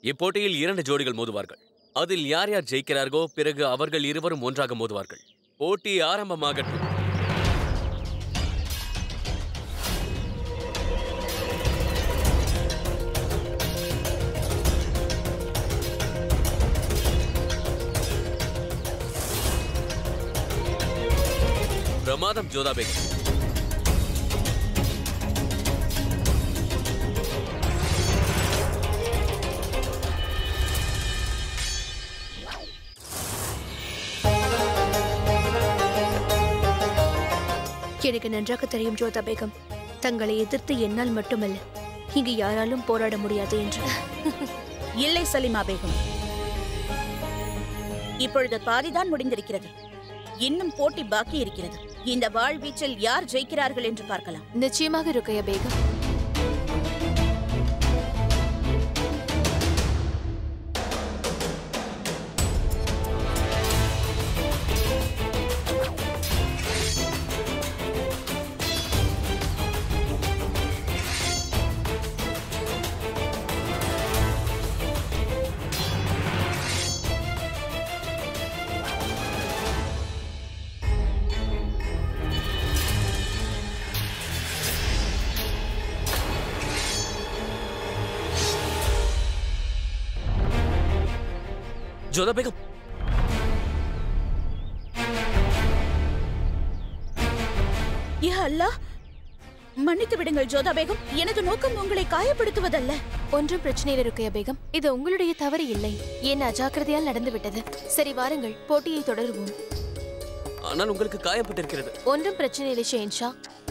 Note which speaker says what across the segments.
Speaker 1: இப்போட்டியில் 2 ஜோடிகள் மோதுவார்கள். அதில் யார் யார் ஜெயிக்கிறார்களோ பிறகு அவர்கள் இருவரும் ஒன்றாக மோதுவார்கள். போட்டி ஆரம்பமாகட்டும். பிரமாதம் ஜோதா பேகம்.
Speaker 2: எனக்கு நன்றாக தெரியும் ஜோதா பேகம், தங்களை எதிர்த்து என்னால் மட்டுமல்ல இங்கு யாராலும் போராட முடியாது என்று.
Speaker 3: இல்லை சலிமா பேகம், இப்பொழுது பாதிதான் முடிந்திருக்கிறது. இன்னும் போட்டி பாக்கி இருக்கிறது. இந்த வாழ்வீச்சில் யார் ஜெயிக்கிறார்கள் என்று பார்க்கலாம்.
Speaker 2: நிச்சயமாக ருக்கையா பேகம்.
Speaker 1: ஜோதா பேகம்,
Speaker 3: அல்லாஹ், மன்னித்து விடுங்கள் ஜோதா பேகம். எனது நோக்கம் உங்களை காயப்படுத்துவதல்ல.
Speaker 2: ஒன்றும் பிரச்சனை இல்லை ருக்கையா பேகம், இது உங்களுடைய தவறு இல்லை. என் அஜாக்கிரதையால் நடந்து விட்டது. சரி, வாருங்கள், போட்டியை தொடருவோம்.
Speaker 1: ஆனால் உங்களுக்கு காயப்பட்டிருக்கிறது.
Speaker 2: ஒன்றும் பிரச்சனை இல்லை ஷெஹன்ஷா,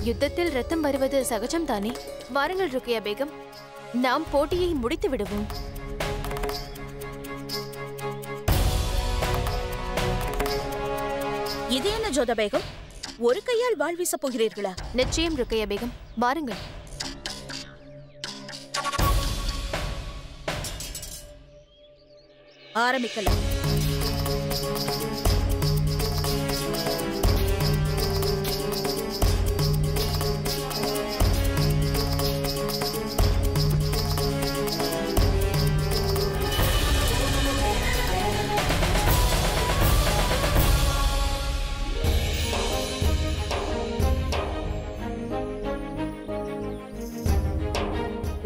Speaker 2: யுத்தத்தில் ரத்தம் வருவது சகஜம் தானே. வாருங்கள் ருக்கையா பேகம், நாம் போட்டியை முடித்து விடுவோம்.
Speaker 3: இது என்ன ஜோதா பேகம், ஒரு கையால் வாள் வீச போகிறீர்களா?
Speaker 2: நிச்சயம் ருக்கையா பேகம், வாருங்கள்.
Speaker 3: ஆரம்பிக்கலாம்.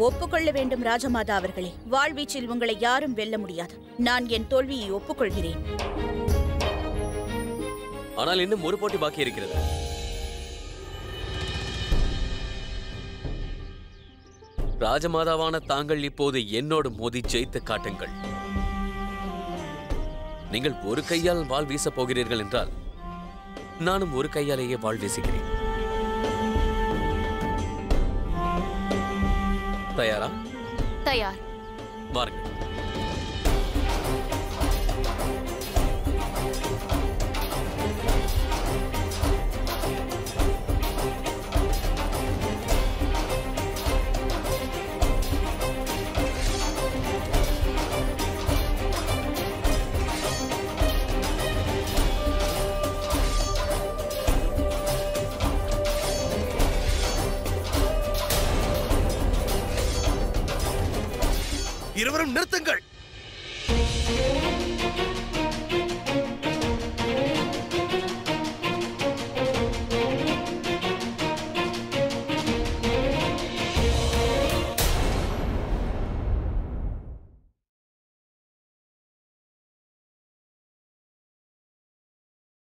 Speaker 3: ஒப்புக்கொள்ள வேண்டும் ராஜமாதா அவர்களே, வாழ்வீச்சில் உங்களை யாரும் வெல்ல முடியாது. நான் என் தோல்வியை ஒப்புக்கொள்கிறேன்.
Speaker 1: ஆனால் இன்னும் ஒரு போட்டி பாக்கி இருக்கிறது. ராஜமாதாவான தாங்கள் இப்போது என்னோடு மோதி ஜெயித்து காட்டுங்கள். நீங்கள் ஒரு கையால் வாள் வீசப் போகிறீர்கள் என்றால் நானும் ஒரு கையாலேயே வாள் வீசுகிறேன். தயாரா?
Speaker 2: தயார்.
Speaker 1: வாருங்கள்.
Speaker 4: இருவரும் நிறுத்துங்கள்.